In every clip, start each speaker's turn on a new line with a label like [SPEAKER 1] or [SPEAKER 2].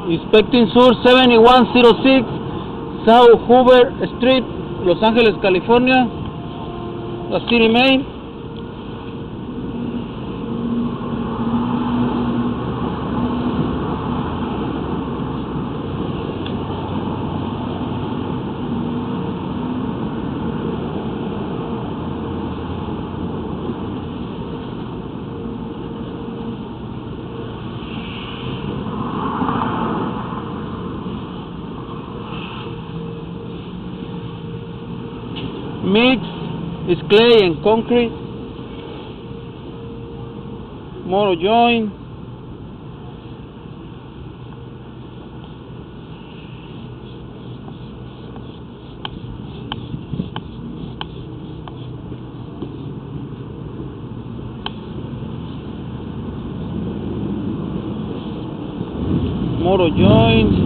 [SPEAKER 1] Inspecting Sur 7106 South Hoover Street, Los Ángeles, California, la City, Maine. Mix is clay and concrete. Motor joint. Motor joint.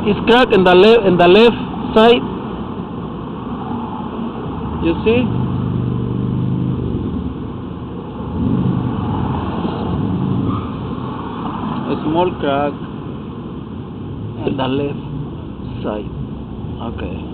[SPEAKER 1] Is crack in the left side. You see? A small crack in the left side. Okay.